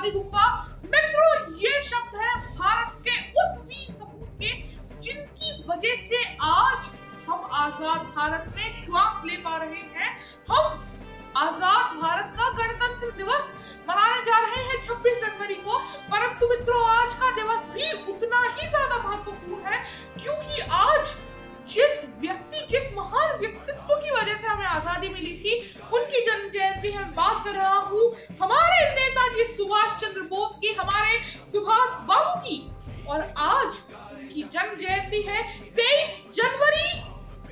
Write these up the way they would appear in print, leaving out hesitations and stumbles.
आजादी दूंगा। मित्रों, ये शब्द है भारत के उस वीर सपूत के जिनकी वजह से आज हम आजाद भारत में श्वास ले पा रहे हैं। हम आजाद भारत का गणतंत्र दिवस मनाने जा रहे हैं 26 जनवरी को। परंतु मित्रों, आज का दिवस भी उतना ही ज्यादा महत्वपूर्ण है, क्योंकि आज जिस महान व्यक्तित्व की वजह से हमें आजादी मिली थी, उनकी जन्म जयंती में बात कर रहा हूँ। हमारे नेताजी सुभाष चंद्र बोस की, हमारे सुभाष बाबू की। और आज उनकी जन्म जयंती है 23 जनवरी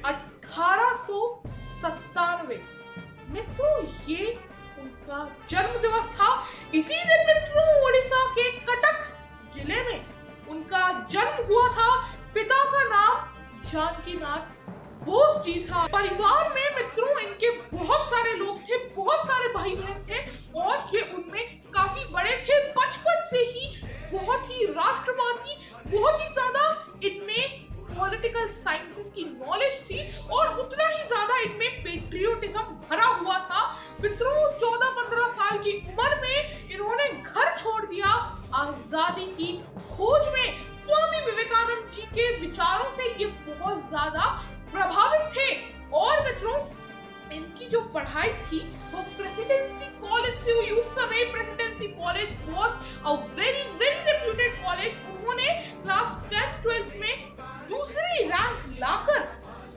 1897। मित्रों, ये उनका जन्म दिवस था। इसी दिन मित्रों, उड़ीसा के कटक जिले में उनका जन्म हुआ था। पिता का नाम जानकीनाथ बोस जी था। परिवार में मित्रों इनके बहुत सारे लोग थे, बहुत सारे भाई बहन थे और ये उनमें काफी बड़े थे। बचपन से ही बहुत ही राष्ट्रवादी, बहुत ही ज्यादा इनमें पॉलिटिकल साइंसेस की नॉलेज थी और उतना ही ज्यादा इनमें पेट्रियोटिज्म भरा हुआ था। मित्रों, 14-15 साल की उम्र में इन्होंने घर छोड़ दिया आजादी की खोज में। स्वामी विवेकानंद जी के विचारों से ये बहुत ज्यादा प्रभावित थे और मित्रों इनकी जो पढ़ाई थी वो प्रेसिडेंसी कॉलेज थी। उस समय presidency college was a very reputed college. उन्होंने क्लास 10-12 में दूसरी रैंक लाकर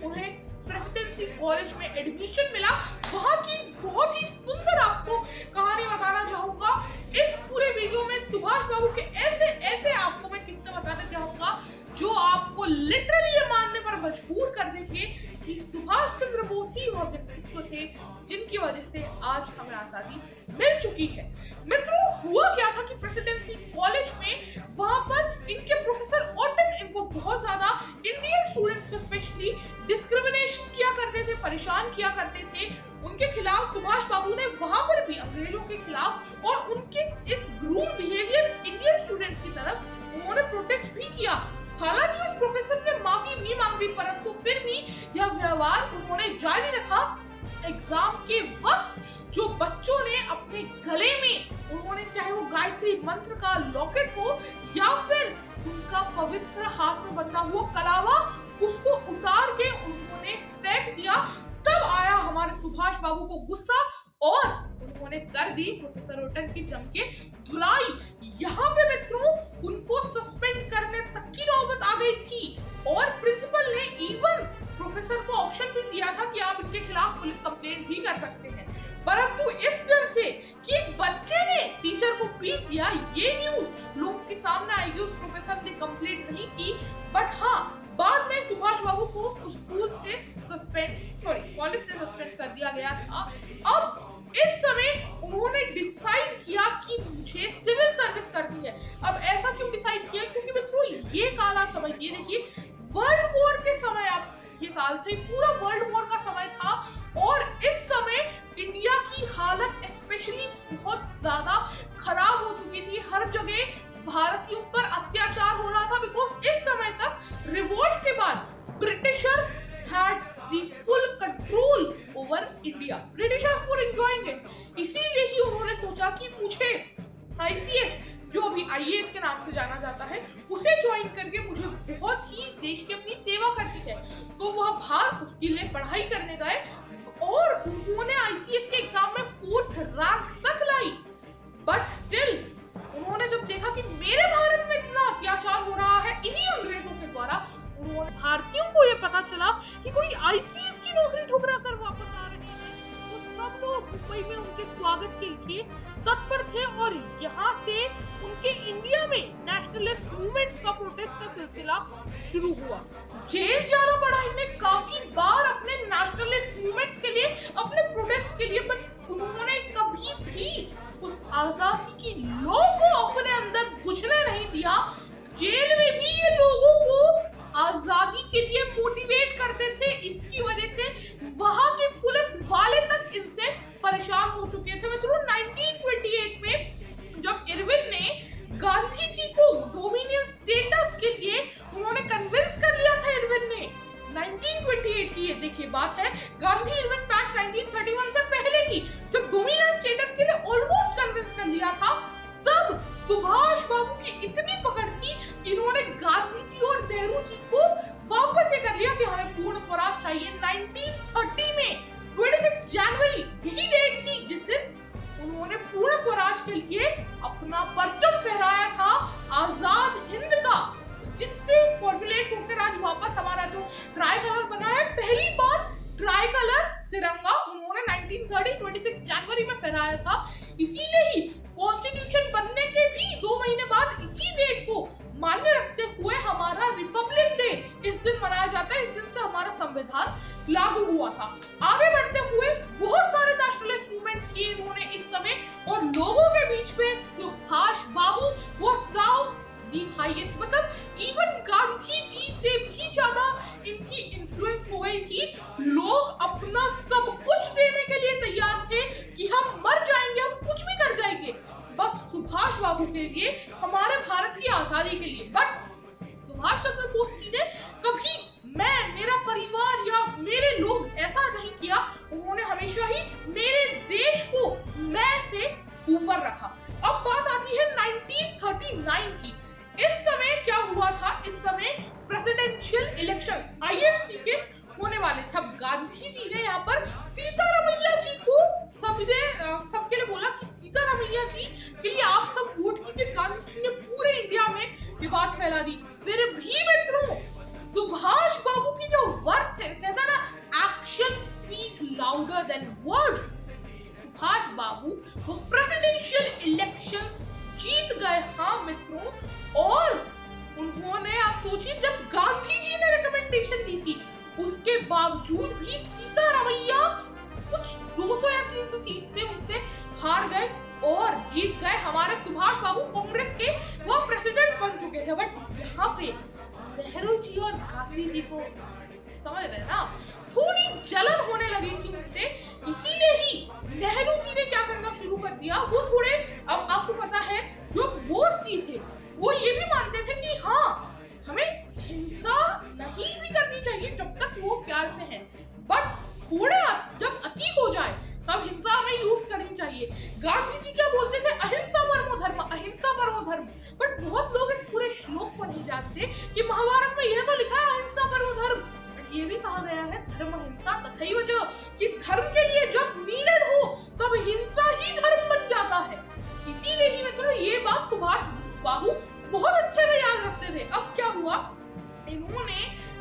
उन्हें प्रेसिडेंसी कॉलेज में एडमिशन मिला। वहां की बहुत ही सुंदर आपको कहानी बताना चाहूंगा। इस पूरे वीडियो में सुभाष बाबू के ऐसे आपको मैं किस्से बताने चाहूंगा जो आपको लिटरली ये मानने पर मजबूर कर देंगे कि सुभाष चंद्र बोस ही वह व्यक्तित्व थे जिनकी वजह से आज हमें आजादी मिल चुकी है। मित्रों, हुआ क्या था कि प्रेसिडेंसी कॉलेज में वहां पर इनके प्रोफेसर ऑटन इनको बहुत ज्यादा इंडियन स्टूडेंट्स को स्पेशली डिस्क्रिमिनेशन किया करते थे, परेशान किया करते थे। उनके खिलाफ सुभाष बाबू ने वहां पर भी अंग्रेजों के खिलाफ और उनके इस रूड बिहेवियर इंडियन स्टूडेंट्स की तरफ उन्होंने प्रोटेस्ट भी किया। हालांकि उस प्रोफेसर ने माफी भी मांगी, परंतु फिर भी यह व्यवहार उन्होंने जारी रखा। एग्जाम के वक्त जो बच्चों ने अपने गले में उन्होंने, चाहे वो गायत्री मंत्र का लॉकेट हो या फिर उनका पवित्र हाथ में बंधा हुआ कलावा, उसको उतार के उन्होंने फेंक दिया। तब आया हमारे सुभाष बाबू को गुस्सा और उन्होंने कर दी प्रोफेसर ओटन की जम के धुलाई। यहाँ पे मित्रों उनको सस्पेंड करने तक की नौबत आ गई थी और प्रिंसिपल ने इवन प्रोफेसर को ऑप्शन भी दिया था कि आप इनके खिलाफ पुलिस कंप्लेंट भी कर सकते हैं। परंतु इस डर से कि एक बच्चे ने टीचर को पीट दिया, ये न्यूज लोगों के सामने आएगी, उस प्रोफेसर ने कंप्लेंट नहीं की। बट हाँ, बाद में सुभाष बाबू को स्कूल से कॉलेज से सस्पेंड कर दिया गया था। अब इस समय उन्होंने डिसाइड किया कि मुझे सिविल सर्विस करनी है। अब ऐसा क्यों डिसाइड किया? क्योंकि मित्रों ये काल आप समझिए, देखिए वर्ल्ड वॉर के समय आप ये काल थे, पूरा वर्ल्ड वॉर का समय था और इस समय इंडिया की हालत स्पेशली बहुत ज्यादा खराब हो चुकी थी। हर जगह भारतीयों पर अत्याचार हो रहा था, बिकॉज इस समय तक रिवोल्ट के बाद Britishers had the full control over India. Britishers were enjoying it. इसीलिए ही उन्होंने सोचा कि मुझे आईसीएस, जो अभी आईएएस के नाम से जाना जाता है, उसे ज्वाइन करके मुझे बहुत ही देश की अपनी सेवा करनी है। तो वह बाहर उसके लिए पढ़ाई करने गए और उन्होंने आईसीएस के एग्जाम में 4th रैंक तक लाई। बट स्टिल उन्होंने जब देखा कि मेरे भारत में इतना अत्याचार हो रहा है इन्हीं अंग्रेजों के द्वारा, उन्होंने भारतीयों को ये पता चला कि कोई आईसीएस की नौकरी ठुकरा कर वापस आ रहे हैं, तो सब लोग मुंबई में उनके स्वागत के लिए तत्पर थे और यहाँ से उनके इंडिया में नेशनलिस्ट मूवमेंट्स का प्रोटेस्ट का सिलसिला शुरू हुआ। जेल जाना पड़ा इन्हें काफी बार अपने नेशनलिस्ट मूवमेंट्स के लिए, अपने प्रोटेस्ट के लिए, बट उन्होंने कभी भी उस आजादी की लौ को अपने अंदर बुझने नहीं दिया। जेल में भी ये लोगों को आजादी के लिए मोटिवेट करते थे। इसकी वजह से वहां के पुलिस वाले तक इनसे परेशान हो चुके थे। मित्रों, 1928 में जब इरविन ने गांधी जी को डोमिनियन स्टेटस के लिए उन्होंने कन्विंस कर लिया था। इरविन ने 1928 की ये देखिए बात है, गांधी इरविन पैक्ट 1931 से पहले की, जब डोमिनियन स्टेटस के लिए अपना परचम फहराया था आजाद हिंद का, जिससे फॉर्मुलेट होकर आज वापस हमारा जो ट्राई कलर बना है, पहली बार ट्राई कलर तिरंगा उन्होंने 1930 26 जनवरी में फहराया था। इसीलिए ही कॉन्स्टिट्यूशन बनने के भी 2 महीने बाद इसी डेट को मान्य रखते हुए हमारा रिपब्लिक डे इस दिन मनाया जाता है। इस दिन से हमारा संविधान लागू हुआ था। आगे बढ़ते हुए बहुत सारे नेशनलिस्ट मूवमेंट किए इन्होंने इस समय, और लोगों के बीच में सुभाष बाबू वाज नाउ दी हाईएस्ट, मतलब इवन गांधी जी से भी ज्यादा इनकी इन्फ्लुएंस हो गई थी। लोग अपना सब कुछ देने के लिए तैयार थे कि हम मर जाएंगे, हम कुछ भी कर जाएंगे, बस सुभाष बाबू के लिए, हमारे भारत की आजादी के लिए। बट सुभाष चंद्र बोस जी ने कभी मैं, मेरा परिवार या मेरे लोग ऐसा नहीं किया। उन्होंने हमेशा ही मेरे देश को मैं से ऊपर रखा। अब बात आती है 1939 की। इस समय क्या हुआ था? इस समय प्रेसिडेंशियल इलेक्शंस आईएनसी के होने वाले थे। अब गांधी जी ने यहाँ पर सीतारामैया जी को सबके लिए बोला कि सीतारामैया जी के लिए आप सब वोट कीजिए। गांधी जी ने पूरे इंडिया में ये बात फैला दी। फिर भी मित्रों, सुभाष बाबू की जो वर्थ है, कहता ना action speak louder than words. Subhash Babu वो प्रेसिडेंशियल इलेक्शंस जीत गए। हाँ मित्रों, और उन्होंने, आप सोचिए, जब गांधी जी ने रिकमेंडेशन दी थी उसके बावजूद भी सीतारामैया कुछ 200 या 300 सीट से उनसे हार गए और जीत गए। हमारे सुभाष बाबू कांग्रेस के वो प्रेसिडेंट बन चुके थे। बट यहाँ पे नेहरू जी और गांधी जी को, समझ रहे ना, थोड़ी जलन होने लगी थी उनसे। इसीलिए ही नेहरू जी ने क्या करना शुरू कर दिया, वो थोड़े, अब आपको पता है, जो बोस जी थे वो ये भी मानते थे कि हाँ, हमें हिंसा नहीं भी करनी चाहिए जब तक वो प्यार से हैं, बट थोड़ा जब अति हो जाए तब हिंसा हमें यूज करनी चाहिए। गांधी जी क्या बोलते थे? अहिंसा परमो धर्म, अहिंसा परमो धर्म। बट बहुत लोग इस पूरे श्लोक को नहीं जानते कि महाभारत में यह तो लिखा है अहिंसा परमो धर्म, बट ये भी कहा गया है धर्म अहिंसा तथैव च, कि धर्म के लिए जब नीडेड हो तब हिंसा ही धर्म बन जाता है। इसीलिए ही मित्रों ये बात सुभाष बाबू बहुत अच्छे से याद रखते थे। अब क्या हुआ, इन्होंने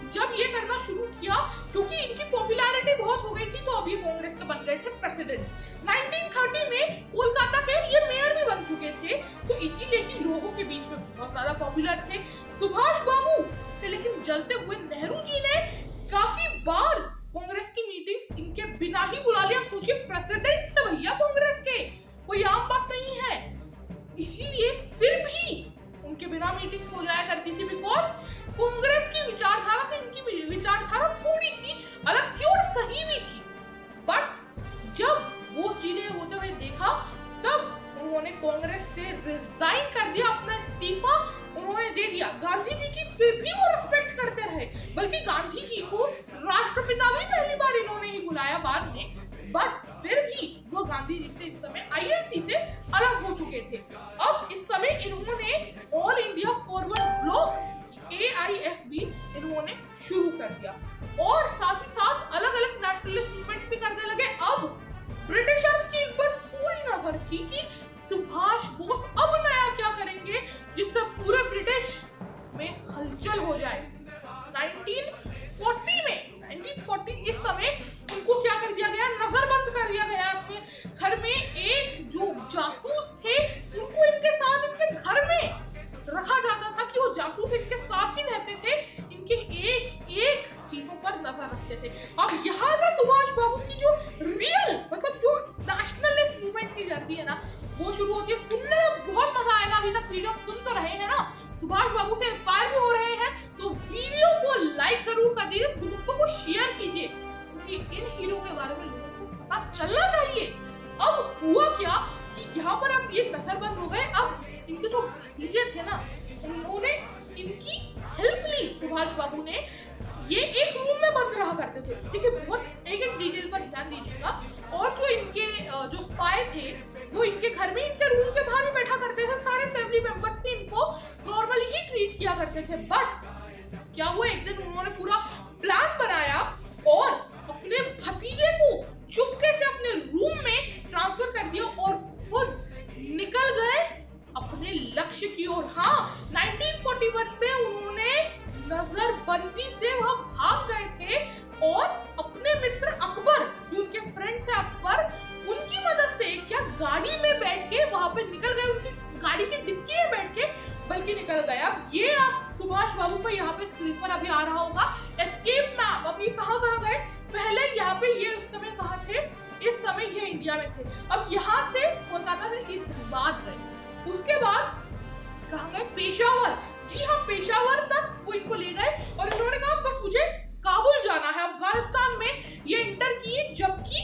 जब ये करना शुरू किया, क्योंकि इनकी पॉपुलैरिटी बहुत हो गई थी, तो अब ये कांग्रेस के बन गए थे प्रेसिडेंट। 1930 में कोलकाता के ये मेयर भी बन चुके थे, तो इसीलिए ही लोगों के बीच में बहुत ज्यादा पॉपुलर थे सुभाष बाबू से। लेकिन जलते हुए नेहरू जी ने काफी बार कांग्रेस की मीटिंग्स इनके बिना ही बुला लिया। आप सोचिए, प्रेसिडेंट थे भैया कांग्रेस के, कोई आम बात नहीं है। इसीलिए फिर भी उनके बिना मीटिंग्स हो जाया करती थी, बिकॉज कांग्रेस की विचारधारा से इनकी विचारधारा थोड़ी सी अलग थी और सही भी थी। बट जब बोस जी ने होते हुए देखा, तब उन्होंने कांग्रेस से रिजाइन कर दिया, अपना इस्तीफा उन्होंने दे दिया। गांधी जी की फिर भी वो रिस्पेक्ट करते रहे, बल्कि गांधी जी को राष्ट्रपिता भी पहली बार इन्होंने ही बुलाया बाद में। बट फिर भी वो गांधी जी से इस समय आईएनसी से अलग हो चुके थे। अब इस समय इन्होंने all India forward block AIFB इन्होंने शुरू कर दिया, और साथ ही साथ अलग अलग नेशनलिस्ट मूवमेंट्स भी करने लगे। अब ब्रिटिशर्स की इन पर पूरी नजर थी कि सुभाष बोस अब नया क्या करेंगे जिससे पूरे ब्रिटिश में हलचल हो जाए। 1940 इस समय उनको क्या कर दिया गया, नजरबंद कर दिया गया। अपने घर में एक जो जासूस थे उनको इनके साथ इनके घर में रखा जाता था कि वो जासूस इनके साथ ही रहते थे, इनके एक एक चीजों पर नजर रखते थे। अब यहाँ से सुभाष बाबू की जो रियल, मतलब जो नेशनलिस्ट मूवमेंट की जर्नी है ना, वो शुरू होती है। सुनने में बहुत मजा आएगा। अभी तक वीडियो सुन तो रहे हैं ना, सुभाष बाबू से इंस्पायर भी हो रहे हैं, तो वीडियो को लाइक जरूर कर दीजिए, दोस्तों को शेयर कीजिए, क्योंकि इन हीरो के बारे में लोगों को पता चलना चाहिए। अब हुआ क्या कि यहाँ पर अब ये नजरबंद हो गए। अब इनके जो भतीजे थे ना, उन्होंने इनकी हेल्प ली। सुभाष बाबू ने, ये एक रूम में बंद रहा करते थे। देखिए, बहुत एक एक डिटेल पर ध्यान दीजिएगा। और जो इनके जो स्पाई थे वो इनके घर में, इनके रूम के बाहर ही बैठा करते थे। सारे फैमिली मेंबर्स भी इनको नॉर्मली ही ट्रीट किया करते थे। बट क्या हुआ, एक दिन उन्होंने पूरा प्लान बनाया और अपने भतीजे को चुपके से अपने रूम में ट्रांसफर कर दिया और खुद निकल लक्ष्य की ओर। हाँ, 1941 में उन्होंने नजरबंदी से वहां भाग गए थे और अपने मित्र अकबर, जो उनके फ्रेंड थे अकबर, उनकी मदद से क्या गाड़ी में बैठ के वहां पे निकल गए, उनकी गाड़ी की डिक्की में बैठ के बल्कि निकल गए। अब ये आप सुभाष बाबू का यहाँ पे स्क्रीन पर अभी आ रहा होगा एस्केप मैप। अब ये कहाँ गए? पहले यहाँ पे ये उस समय कहाँ थे? इस समय ये इंडिया में थे। अब यहाँ से कोलकाता से ये धनबाद गए, उसके बाद कहाँ गए? पेशावर। जी हाँ, पेशावर तक वो इनको ले गए और इन्होंने कहा बस मुझे काबुल जाना है। अफगानिस्तान में ये इंटर किए, जबकि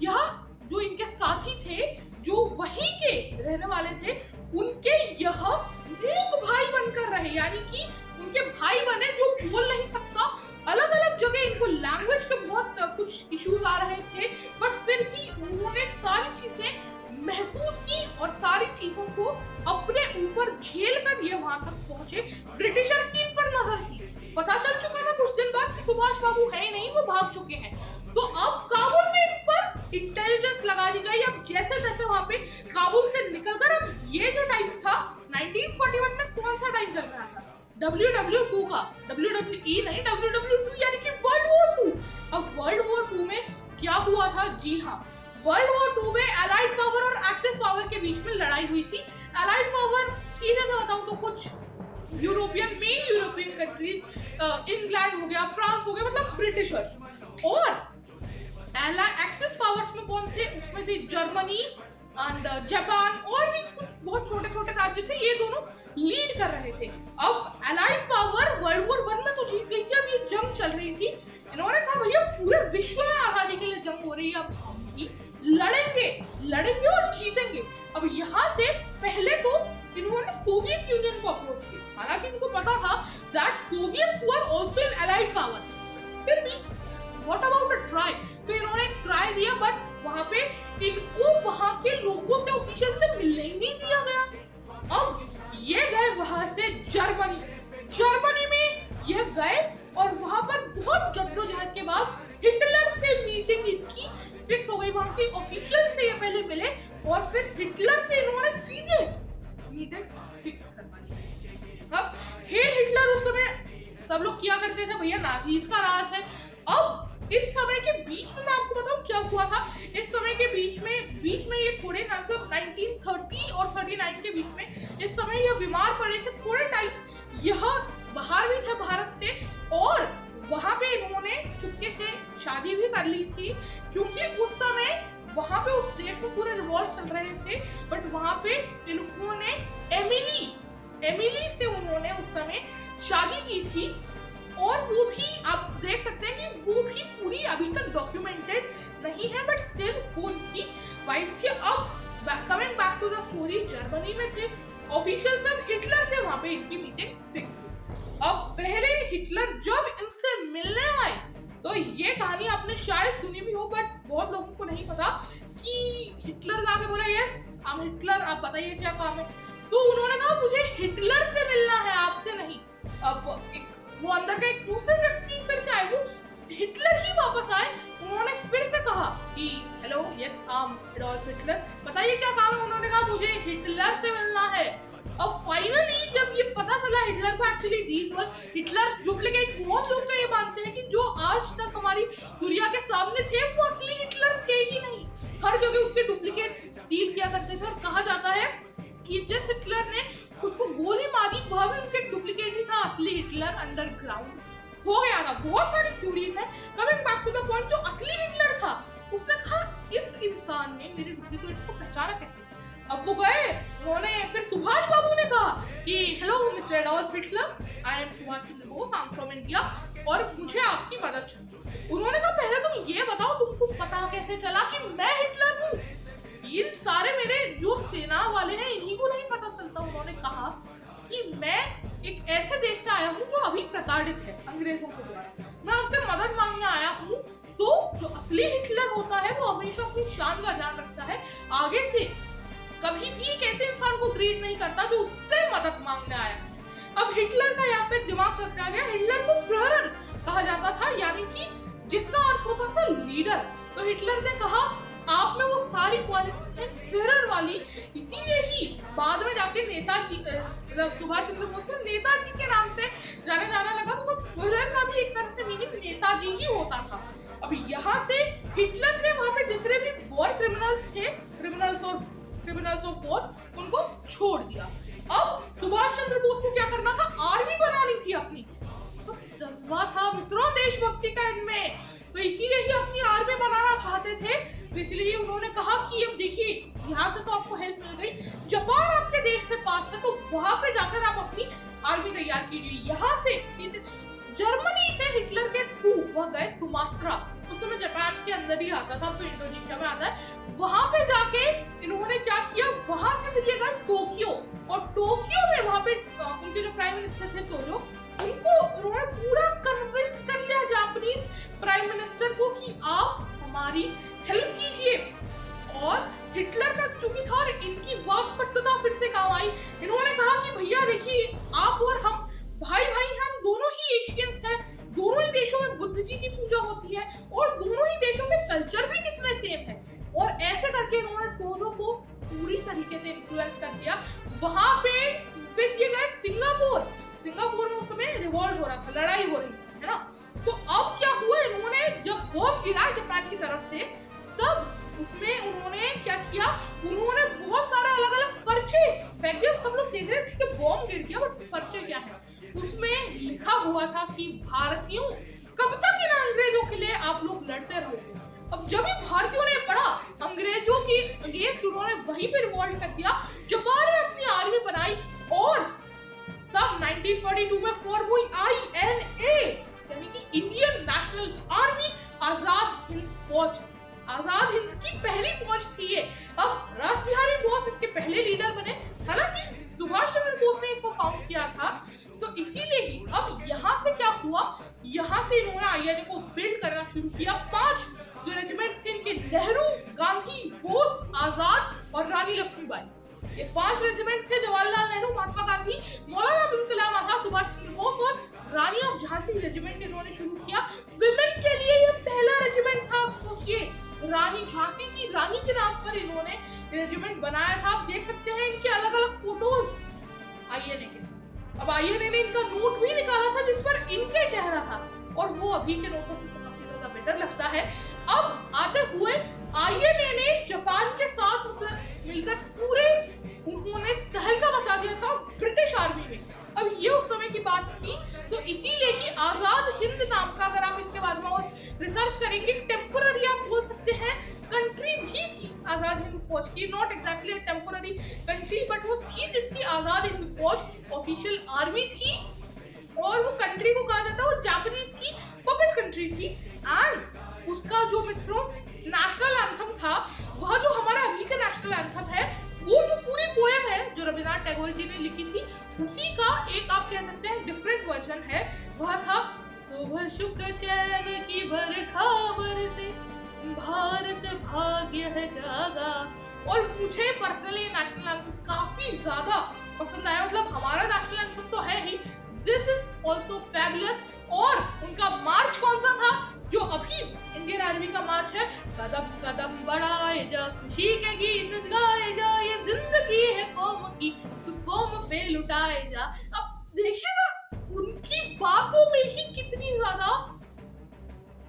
यह जो इनके साथी थे, जो वहीं के रहने वाले थे, उनके यह मूक भाई बनकर रहे, यानी कि उनके भाई बने जो बोल नहीं सकता। अलग अलग जगह इनको लैंग्वेज के बहुत कुछ इश्यूज आ रहे थे, बट फिर भी उन्होंने सारी चीजें महसूस की और सारी चीजों को अपने ऊपर झेल कर ये वहां तक पहुंचे। ब्रिटिशर्स की इन पर नजर थी, पता चल चुका था कुछ दिन बाद कि सुभाष बाबू है ही नहीं, वो भाग चुके हैं। तो अब काबुल में इन पर इंटेलिजेंस लगा दी गई। अब जैसे जैसे वहां पे काबुल से निकलकर, अब ये जो टाइम था 1941 में कौन सा टाइम चल रहा था? WW2 का, WWE नहीं, WW2 यानी कि वर्ल्ड वॉर 2। अब वर्ल्ड वॉर 2 में क्या हुआ था? जी हाँ, वर्ल्ड वॉर 2 में अलाइड पावर और एक्सेस पावर के बीच में लड़ाई हुई थी। अलाइड पावर सीधे से बताऊं तो कुछ मेन यूरोपियन कंट्रीज, इंग्लैंड हो गया, फ्रांस हो गया, मतलब ब्रिटिशर्स। और एक्सेस पावर्स में कौन थे? उसमें थे जर्मनी एंड जापान और भी कुछ बहुत छोटे छोटे राज्य थे, ये दोनों लीड कर रहे थे। अब अलाइड पावर वर्ल्ड वॉर 1 में तो जीत गई थी, अब ये जंग चल रही थी। इन्होंने कहा भैया पूरे विश्व में आजादी के लिए जंग हो रही है, अब हम भी लड़ेंगे और जीतेंगे। अब यहाँ से पहले तो इन्होंने सोवियत यूनियन को अप्रोच किया, हालांकि इनको पता था that Soviets were also in allied power, फिर भी व्हाट अबाउट अ ट्राई। तो इन्होंने एक ट्राई दिया, बट वहां पे इनको वहां के लोगों से, ऑफिशियल से मिलने ही नहीं दिया गया। अब ये गए वहां से जर्मनी में ये गए और वहां पर बहुत जद्दोजहद के बाद हिटलर से मीटिंग इनकी फिक्स हो गई। वहां के ऑफिशियल से ये पहले मिले और फिर हिटलर से इन्होंने सीधे मीटिंग फिक्स करवा दी। अब हिटलर उस समय सब लोग किया करते थे भैया नाजीज का राज है। अब इस समय के बीच में मैं आपको बताऊं क्या हुआ था। इस समय के बीच में ये थोड़े 1930 और 39 के बीच में इस समय ये बीमार पड़े थे थोड़े टाइम, यह बाहर भी थे भारत से, और वहां पे इन्होंने चुपके से शादी भी कर ली थी, क्योंकि उस समय वहां पे उस देश में पूरे रिवॉल्ट चल रहे थे। बट वहां पे इन्होंने एमिली से उन्होंने उस समय शादी की थी, और वो भी आप देख सकते हैं कि वो भी पूरी अभी तक डॉक्यूमेंटेड नहीं है, बट स्टिल वो उनकी वाइफ थी। अब coming back to the story, Germany में थे ऑफिशियल सब, हिटलर से वहां पे इनकी मीटिंग फिक्स हुई। अब पहले हिटलर जब इनसे मिलने आए, तो ये कहानी आपने शायद सुनी भी हो, बट बहुत लोगों को नहीं पता कि हिटलर जाके बोला यस हम हिटलर, आप बताइए क्या काम है। तो उन्होंने कहा मुझे हिटलर से मिलना है, आपसे नहीं। अब वो अंदर का एक दूसरे व्यक्ति फिर से आए, वो हिटलर ही वापस आए। उन्होंने फिर से कहा कि हेलो यस एडोल्फ हिटलर, बताइए क्या काम है। उन्होंने कहा मुझे हिटलर से मिलना है। अब फाइनली जब ये पता चला हिटलर को, एक्चुअली दीस वर हिटलर्स डुप्लीकेट, बहुत लोग तो ये मानते हैं कि जो आज तक हमारी दुनिया के सामने थे वो असली हिटलर थे ही नहीं, हर जगह उनके डुप्लीकेट्स डील किया करते थे। और कहा जाता है कि जिस हिटलर ने खुद को गोली मारी वह भी उनके डुप्लीकेट ही था, असली हिटलर अंडरग्राउंड हो गया था। बहुत सारी थ्योरीज है। Coming back to the point, जो असली हिटलर था उसने कहा इस इंसान ने मेरे डुप्लीकेट्स को पहचाना कैसे। अब वो गए, उन्होंने फिर सुभाष बाबू ने कहा कि hello mister Adolf Hitler, I am Subhash Chandra Bose, I am from India, और मुझे आपकी मदद चाहिए। उन्होंने कहा पहले तुम ये बताओ तुमको पता कैसे चला कि मैं हिटलर हूँ। इन सारे मेरे जो सेना वाले हैं इन्हीं को नहीं पता चलता। उन्होंने कहा कि मैं एक ऐसे देश से आया हूँ जो अभी प्रताड़ित है अंग्रेजों के द्वारा, मैं आपसे मदद मांगने आया हूँ। तो जो असली हिटलर होता है वो हमेशा अपनी शान का ध्यान रखता है, आगे से कभी भी एक ऐसे इंसान को ग्रीट नहीं करता जो उससे मदद मांगने आया है। अब हिटलर का यहाँ पे दिमाग चकरा गया। हिटलर को फ्यूहरर कहा जाता था, यानी कि जिसका अर्थ होता था लीडर। तो हिटलर ने कहा आप में वो सारी क्वालिटीज हैं फ्यूहरर वाली, इसीलिए ही बाद में जाके नेताजी मतलब सुभाष चंद्र बोस को नेताजी के नाम से जाने जाना लगा, बिकॉज फुहरर का भी एक तरह से मीनिंग नेताजी ही होता था। अब यहाँ से हिटलर ने वहां पे जितने भी वॉर क्रिमिनल्स थे, क्रिमिनल्स ऑफ वॉर, उनको छोड़ दिया। अब सुभाष चंद्र बोस को क्या करना था, आर्मी बनानी थी अपनी। तो जज्बा था मित्रों देशभक्ति का इनमें, तो इसीलिए ही अपनी आर्मी बनाना चाहते थे। तो इसलिए उन्होंने कहा कि अब देखिए यहाँ से तो आपको हेल्प मिल गई, जापान आपके देश से पास है, तो वहां पे जाकर आप अपनी आर्मी तैयार कीजिए। यहाँ से जर्मनी से हिटलर के थ्रू वह गए सुमात्रा, उस समय जापान के अंदर ही आता था, तो इंडोनेशिया में आता है। वहां पे जाके इन्होंने क्या किया, वहां से दिए गए टोक्यो, और टोक्यो में वहां पे उनके जो प्राइम मिनिस्टर थे तोरो, उनको उन्होंने पूरा कन्विंस कर लिया जापानीज प्राइम मिनिस्टर को कि आप हमारी हेल्प कीजिए। और हिटलर का चूंकि था और इनकी वाकपटुता फिर से काम आई। इन्होंने कहा कि भैया देखिए आप और हम भाई भाई, हम दोनों ही एशियंस हैं, दोनों ही देशों में बुद्ध जी की पूजा होती है और दोनों ही देशों के कल्चर भी कितने सेम है। और ऐसे करके इन्होंने टोजो को पूरी तरीके से इन्फ्लुएंस कर दिया। वहां पे फिर ये गए सिंगापुर में उस समय रिवॉल्ट हो रहा था, लड़ाई हो रही थी, है ना। तो अब क्या हुआ, इन्होंने जब बॉम्ब गिरा जापान की तरफ से, तब उसमें उन्होंने क्या किया, उन्होंने बहुत सारा अलग अलग पर्चे फेंक दिए। सब लोग देख रहे हैं ठीक है बॉम्ब गिर गया, बट पर्चे क्या है, उसमें लिखा हुआ था कि भारतीयों कब तक इन अंग्रेजों के लिए आप लोग लड़ते रहोगे। अब जब भी भारतीयों ने पढ़ा अंग्रेजों की अगेंस्ट, उन्होंने वहीं पे रिवॉल्ट कर दिया, जापान में अपनी आर्मी बनाई। और तब 1942 में फॉर्म हुई INA, यानी कि Indian national army, Azad Hind फौज। आजाद हिंद की पहली फौज थी ये। अब रास बिहारी बोस इसके पहले लीडर बने, हालांकि सुभाष चंद्र बोस ने इसको फाउंड किया था। तो इसीलिए ही अब यहाँ से क्या हुआ, यहाँ से इन्होंने INA को बिल्ड करना शुरू किया। 5 जो रेजिमेंट्स थे इनके, नेहरू, गांधी, बोस, आजाद और रानी लक्ष्मीबाई, ये 5 रेजिमेंट थे। जवाहरलाल नेहरू, महात्मा गांधी, मौलाना अबुल कलाम आजाद, सुभाष चंद्र बोस और रानी ऑफ झांसी रेजिमेंट इन्होंने शुरू किया। विमेन के लिए ये पहला रेजिमेंट था। सोचिए रानी झांसी की रानी के नाम पर इन्होंने रेजिमेंट बनाया था। आप देख सकते हैं इनके अलग अलग फोटोज INA के साथ। अब INA ने इनका नोट भी निकाला था जिस पर इनके चेहरा था, और वो अभी के नोटों से तो काफी ज्यादा बेटर लगता है। अब आते हुए INA ने जापान के साथ मिलकर पूरे उन्होंने तहलका मचा दिया था ब्रिटिश आर्मी में। अब ये उस समय की बात थी, तो इसीलिए ही आजाद हिंद नाम का, अगर आप इसके बारे में और रिसर्च करेंगे, टेम्पररी आप बोल सकते हैं कंट्री भी थी आजाद हिंद फौज की। Not exactly temporary country, but वो थी जिसकी आजाद हिंद फौज ऑफिशियल आर्मी थी। और वो कंट्री को कहा जाता है, वो जापानीज की पपेट कंट्री थी। एंड उसका जो मित्रों नेशनल एंथम था, वह जो हमारा अभी का नेशनल एंथम है, वो जो पूरी पोएम है जो रविंद्रनाथ टैगोर जी ने लिखी थी, उसी का एक आप कह सकते हैं डिफरेंट वर्जन है। वह था सुबह शुक्र चैन की बरखा बरसे, भारत भाग्य है जागा। और मुझे पर्सनली नेशनल एंथम काफी ज्यादा पसंद आया। मतलब हमारा नेशनल एंथम तो है ही, दिस इज ऑल्सो फैबुलस। और उनका मार्च कौन सा था, जो अभी इंडियन आर्मी का मार्च है, कदम कदम बढ़ाए जा, खुशी के गीत गाए जा, ये जिंदगी है कौम की, तो कौम पे लुटाए जा। अब देखिए ना उनकी बातों में ही कितनी ज्यादा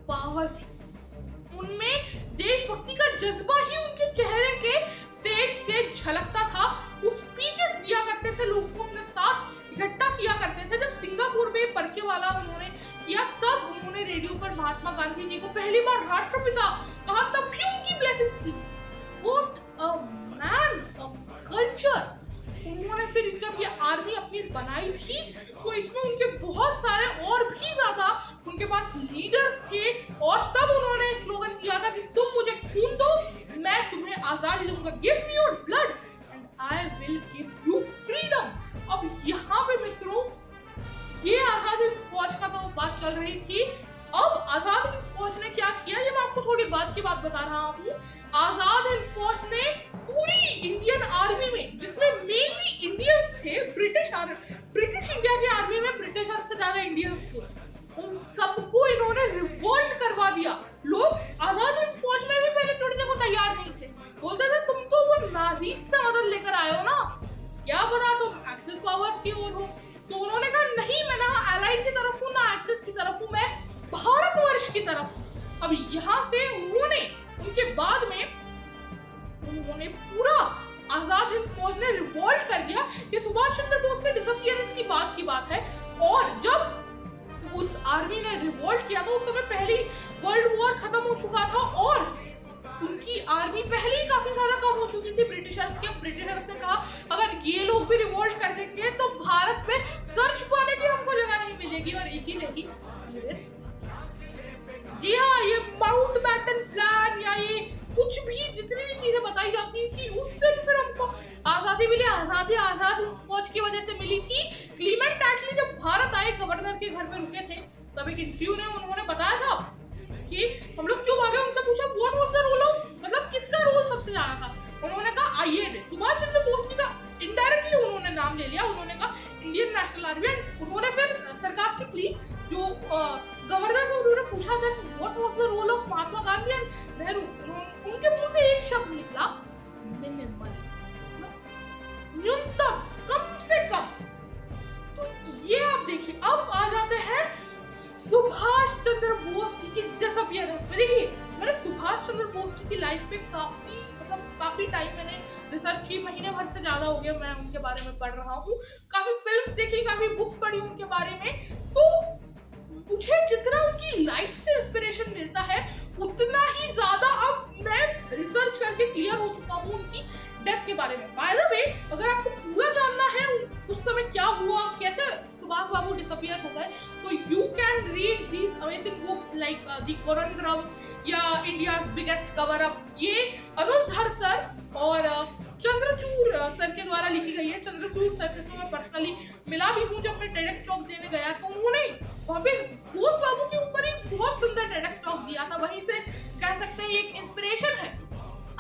पावर थी, उनमें देशभक्ति का जज्बा ही उनके चेहरे के तेज से झलकता था। वो स्पीचेस दिया करते थे, लोगों को अपने साथ इकट्ठा किया करते थे। जब सिंगापुर में परिचय वाला उन्होंने किया, तब उन्होंने रेडियो पर महात्मा गांधी जी को पहली बार राष्ट्रपिता कहा, तब भी उनकी ब्लेसिंग्स थी। What a man of culture. उन्होंने फिर जब ये आर्मी अपनी बनाई थी, तो इसमें उनके बहुत सारे और भी ज्यादा उनके पास लीडर्स थे। और तब उन्होंने स्लोगन किया था कि तुम मुझे खून दो, मैं तुम्हें आजादी दूंगा। Give me your blood and I will give you freedom. अब यहाँ पे मित्रों ये आजाद हिंद फौज का तो बात चल रही थी। अब आजाद हिंद फौज ने क्या किया, ये मैं आपको थोड़ी बाद की बात बता रहा हूँ। आजाद हिंद फौज ने पूरी इंडियन आर्मी में, जिसमें मेनली इंडियंस थे, ब्रिटिश इंडिया की आर्मी में ब्रिटिशर्स से ज्यादा इंडियंस थे, उन सबको इन्होंने रिवोल्ट करवा दिया। लोग आजाद हिंद फौज में भी पहले छोड़ने को तैयार नहीं थे, बोलते थे तुम तो वो नाजीज से मदद लेकर आए हो ना, क्या पता तुम एक्सिस पावर्स की ओर हो। तो उन्होंने कहा नहीं, मैं ना अलाइड की तरफ हूँ ना एक्सिस की तरफ हूँ, मैं भारतवर्ष की तरफ हूँ। अब यहाँ से उन्होंने उनके बाद में उन्होंने पूरा आजाद हिंद फौज ने रिवोल्ट कर दिया। ये सुभाष चंद्र बोस के डिसअपीयरेंस की बात है। और जब उस आर्मी ने रिवोल्ट किया तो उस समय पहली वर्ल्ड वॉर खत्म हो चुका था और उनकी आर्मी पहले ही काफी ज्यादा कम हो चुकी थी ब्रिटिशर्स के। ब्रिटिशर्स ने कहा अगर ये लोग भी रिवोल्ट कर देंगे तो भारत में सर छुपाने की हमको जगह नहीं मिलेगी। और इसीलिए ही जी हाँ, ये माउंट बैटन प्लान या ये कुछ भी जितनी भी चीजें बताई जाती थी उस दिन फिर हमको आजादी मिली। आजाद फौज की वजह से मिली थी। क्लीमेंट एटली जब भारत आए, गवर्नर के घर में रुके थे, तब एक इंटरव्यू में उन्होंने बताया था कि हम लोग क्यों भागे। उनसे पूछा what was the role of, मतलब किसका रोल सबसे ज्यादा था। उन्होंने कहा आईएनए, सुभाष चंद्र बोस जी का इनडायरेक्टली उन्होंने नाम ले लिया। उन्होंने कहा इंडियन नेशनल आर्मी। उन्होंने फिर सरकास्टिकली जो गवर्नर से उन्होंने पूछा था what was the role of Mahatma Gandhi and Nehru, उनके मुंह से एक शब्द निकला मिनिमल, न्यूनतम, कम से कम। तो ये आप देखिए, अब आ जाते हैं सुभाष चंद्र बोस जी की डिसअपीयरेंस में। देखिए मैंने सुभाष चंद्र बोस जी की लाइफ पे काफी टाइम मैंने रिसर्च की, महीने भर से ज्यादा हो गया मैं उनके बारे में पढ़ रहा हूँ। काफी फिल्म्स देखी, काफी बुक्स पढ़ी उनके बारे में। तो मुझे जितना उनकी लाइफ से इंस्पिरेशन मिलता है उतना ही ज्यादा अब मैं रिसर्च करके क्लियर हो चुका हूँ उनकी डेथ के बारे में। बाय द वे, अगर आपको पूरा जानना है उस समय क्या हुआ, कैसे सुभाष बाबू डिसअपीयर हो गए, तो you can read these amazing books like the conundrum या इंडियाज बिगेस्ट कवर अप। ये अनुधर सर और चंद्रचूड़ सर के द्वारा लिखी गई है। चंद्रचूड़ सर से तो मैं पर्सनली मिला भी हूँ जब मैं टेडेक्स टॉक देने गया था। उन्होंने वहाँ पे बोस बाबू के ऊपर एक बहुत सुंदर टेडेक्स टॉक दिया था, वहीं से कह सकते हैं एक इंस्पिरेशन है।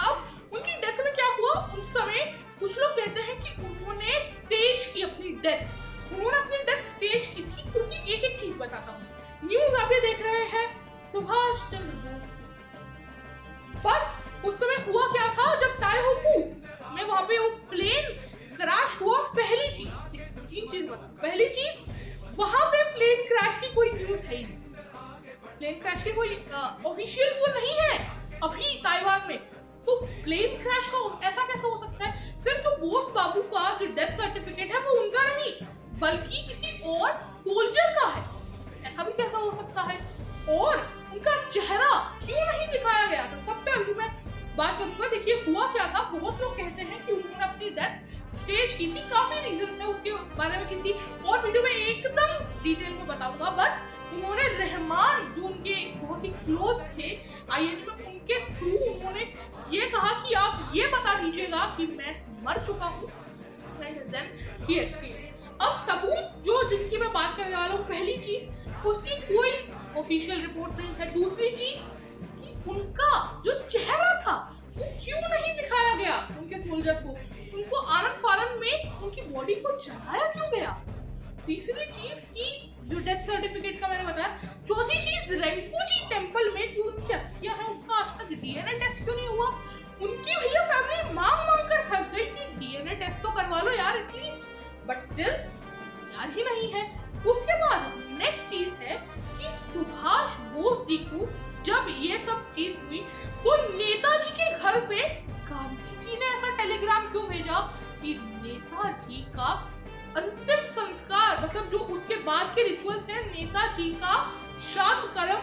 अब उनकी डेथ में क्या हुआ, उस समय कुछ लोग कहते हैं कि उन्होंने स्टेज की अपनी डेथ। उन्होंने अपनी डेथ स्टेज की थी क्योंकि एक एक चीज बताता हूँ। न्यूज आप ये देख रहे हैं सुभाष चंद्र बोस, पर उस समय हुआ क्या था, जब टाइहोकू में वहां पे वो प्लेन क्रैश हुआ, पहली चीज पहली चीज वहां पे प्लेन क्रैश की कोई न्यूज है ही नहीं। प्लेन क्रैश की कोई ऑफिशियल वो नहीं है अभी ताइवान में। तो प्लेन क्रैश का ऐसा कैसे हो सकता है। सिर्फ जो बोस बाबू का जो डेथ सर्टिफिकेट है वो उनका नहीं बल्कि किसी और सोल्जर का है, ऐसा भी कैसा हो सकता है। और उनका चेहरा क्यों नहीं दिखाया गया था, सब पे अभी मैं बात करूंगा। देखिए हुआ क्या था, बहुत लोग कहते हैं कि उन्होंने अपनी डेथ स्टेज की थी। काफी रीजन है, उसके बारे में किसी और वीडियो में एकदम डिटेल में बताऊंगा। बट उन्होंने रहमान जो उनके बहुत ही क्लोज थे आईएनए में, उनके थ्रू उन्होंने ये कहा कि आप ये बता दीजिएगा कि मैं मर चुका हूँ। अब सबूत जो जिनकी मैं बात करने वाला हूँ, पहली चीज उसकी कोई ऑफिशियल रिपोर्ट नहीं है। दूसरी चीज कि उनका जो चेहरा था वो क्यों नहीं दिखाया गया उनके सोल्जर को, उनको आनंद फानंद में उनकी बॉडी को जलाया क्यों गया। तीसरी चीज की जो डेथ सर्टिफिकेट का मैंने बताया। चौथी चीज रेंकुजी टेंपल में जो उनकी अस्थियां हैं उसका आज तक डीएनए टेस्ट क्यों नहीं हुआ। उनकी भैया फैमिली मांग कर थक गई कि डीएनए टेस्ट तो करवा लो यार एटलीस्ट, बट स्टिल यार ही नहीं है। उसके बाद नेक्स्ट चीज है कि सुभाष बोस जी को जब ये सब चीज हुई तो नेताजी के घर पे गांधी जी ने ऐसा टेलीग्राम क्यों भेजा कि नेताजी का अंतिम संस्कार, मतलब जो उसके बाद के रिचुअल्स हैं, नेताजी का श्राद्ध कर्म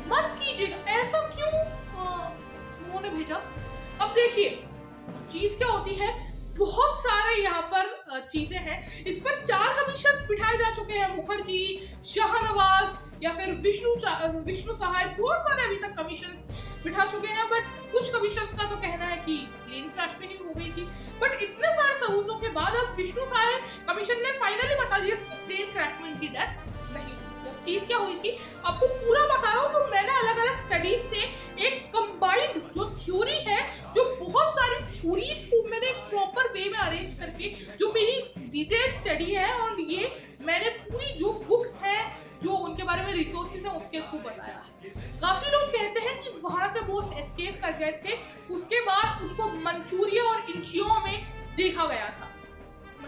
मत कीजिएगा, ऐसा क्यों उन्होंने भेजा। अब देखिए चीज क्या होती है, बहुत सारे यहाँ पर चीजें हैं। इस पर 4 कमीशन बिठाए जा चुके हैं, मुखर्जी, शाहनवाज या फिर विष्णु सहाय, बहुत सारे अभी तक कमीशंस बिठा चुके हैं। बट कुछ कमीशंस का तो कहना है कि प्लेन क्रैश में ही हो गई थी। बट इतने सारे सबूतों के बाद अब विष्णु सहाय कमीशन ने फाइनली बता दिया कि प्लेन क्रैश में इनकी डेथ नहीं हुई। चीज क्या हुई थी आपको पूरा बता रहा हूँ, जो मैंने अलग अलग स्टडीज से एक कंबाइंड जो थ्योरी है, जो बहुत सारी थ्योरीज को मैंने एक प्रॉपर वे में अरेंज करके, जो मेरी डिटेल्ड स्टडी है और ये मैंने पूरी जो बुक्स है जो उनके बारे में रिसोर्सेज है उसके थ्रू बताया है। काफी लोग कहते हैं कि वहां से बोस एस्केप कर गए थे, उसके बाद उनको मंचूरिया और इंचियो में देखा गया था।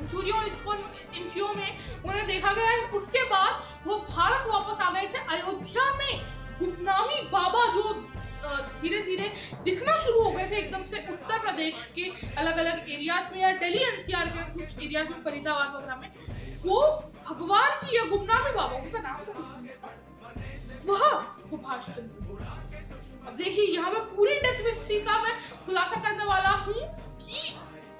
मंचूरियो इस्कॉन एनजीओ में उन्हें देखा गया है। उसके बाद वो भारत वापस आ गए थे। अयोध्या में गुमनामी बाबा जो धीरे धीरे दिखना शुरू हो गए थे एकदम से उत्तर प्रदेश के अलग अलग एरियाज में या दिल्ली एनसीआर के कुछ एरियाज में, फरीदाबाद वगैरह में, वो भगवान की या गुमनामी बाबा, उनका नाम तो कुछ नहीं था, वह सुभाष चंद्र बोस। अब देखिए यहाँ पे पूरी डेथ हिस्ट्री का मैं खुलासा करने वाला हूँ कि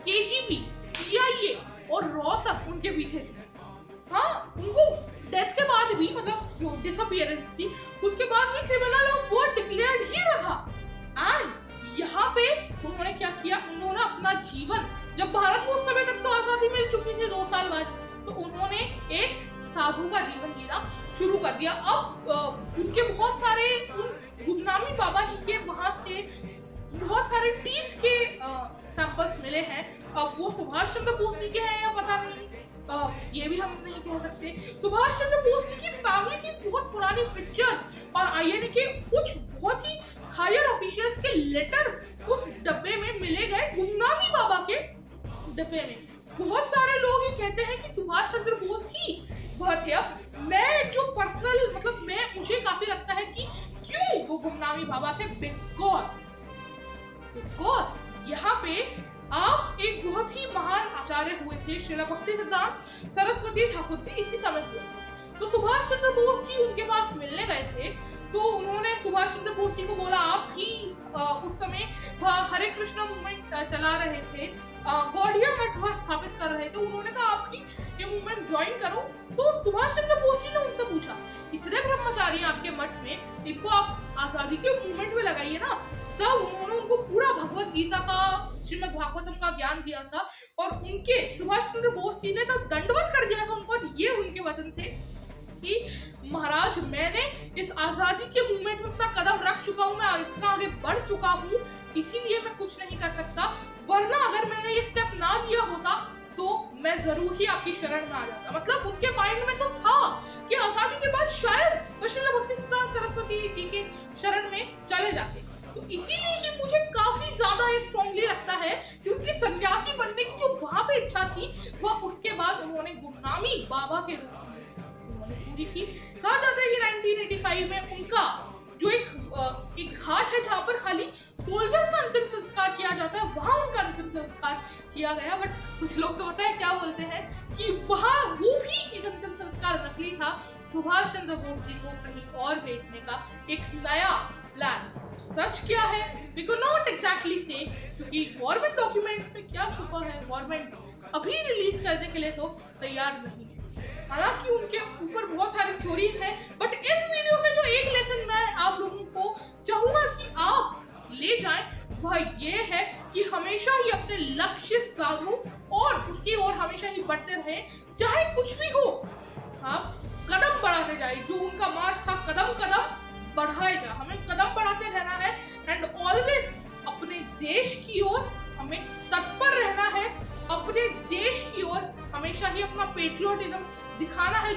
केजीबी, सीआईए और रॉ तक उनके पीछे थे। हाँ, उनको डेथ के बाद भी, मतलब जो डिसअपीयरेंस थी उसके बाद भी क्रिमिनल ऑफ वॉर डिक्लेयर्ड ही रखा। एंड यहाँ पे उन्होंने क्या किया, उन्होंने अपना जीवन, जब भारत को उस समय तक तो आजादी मिल चुकी थी 2 साल बाद, तो उन्होंने एक साधु का जीवन जीना शुरू कर दिया। अब उनके बहुत सारे गुमनामी बाबा जी के वहां से बहुत सारे टीथ के सैंपल्स मिले हैं। अब वो सुभाष चंद्र बोस जी के हैं या पता नहीं, ये भी हम नहीं कह सकते। सुभाष चंद्र बोस जी की फैमिली की बहुत पुरानी पिक्चर्स और आईएनए के कुछ बहुत ही हायर ऑफिशियल्स के लेटर उस डब्बे में मिले गए, गुमनामी बाबा के डब्बे में। बहुत सारे लोग ये कहते हैं कि सुभाष चंद्र बोस ही वह थे। अब मैं जो पर्सनल, मतलब मुझे काफी लगता है कि क्यों वो गुमनामी बाबा थे, बिकॉज यहाँ पे आप एक बहुत ही महान आचार्य हुए थे, श्रील भक्ति सिद्धांत सरस्वती ठाकुर जी, इसी समय हुए। तो सुभाष चंद्र बोस जी उनके पास मिलने गए थे, तो उन्होंने सुभाष चंद्र बोस जी को बोला, आप ही उस समय हरे कृष्ण मूवमेंट चला रहे थे, गौड़िया मठ वह स्थापित कर रहे थे, उन्होंने कहा आप ही ये मूवमेंट ज्वाइन करो। तो सुभाष चंद्र बोस जी ने उनसे पूछा, इतने ब्रह्मचारी हैं आपके मठ में, इनको आप आजादी के मूवमेंट में लगाइए ना। तब उन्होंने उनको पूरा भगवत गीता का, श्रीमद् भागवतम का ज्ञान दिया था और उनके सुभाष चंद्र बोस जी ने तब दंडवत कर दिया था उनको। ये उनके वचन थे कि महाराज, मैंने इस आजादी के मूवमेंट में अपना कदम रख चुका हूँ, मैं इतना आगे बढ़ चुका हूँ, इसीलिए मैं कुछ नहीं कर सकता, वरना अगर मैंने ये स्टेप ना लिया होता तो मैं जरूर ही आपकी शरण में आ जाता। मतलब उनके माइंड में तो था कि आजादी के बाद शायद श्रील भक्ति सिद्धांत सरस्वती जी के शरण में चले जाते। तो इसीलिए ही मुझे काफी ज्यादा ये स्ट्रांगली लगता है कि उनकी सन्यासी बनने की जो वहां पे इच्छा थी, वह उसके बाद उन्होंने गुमनामी बाबा के रूप में पूरी की। कहा जाता है कि 1985 में उनका जो एक घाट है जहाँ पर खाली सोल्जर्स का अंतिम संस्कार किया जाता है, वहां उनका अंतिम संस्कार किया गया। बट कुछ लोग तो पता है क्या बोलते हैं कि वहां वो भी एक अंतिम संस्कार नकली था। सुभाष चंद्र बोस जी को कहीं और भेजने का एक नया प्लान। सच क्या है we could not exactly say, क्योंकि गवर्नमेंट डॉक्यूमेंट्स में क्या छुपा है, गवर्नमेंट अभी रिलीज करने के लिए तो तैयार नहीं है। हालांकि उनके ऊपर बहुत सारी थ्योरीज हैं, बट इस वीडियो से जो एक लेसन मैं आप लोगों को चाहूंगा कि आप ले जाएं, वह ये है कि हमेशा ही अपने लक्ष्य साधो और उसकी ओर हमेशा ही बढ़ते रहे, चाहे कुछ भी हो। आप कदम बढ़ाते जाए, जो उनका मार्च था कदम कदम बढ़ाएगा, हमें कदम बढ़ाते रहना है। एंड ऑलवेज अपने देश की ओर हमें तत्पर रहना है, अपने देश की ओर हमेशा ही अपना पेट्रियोटिज्म दिखाना है।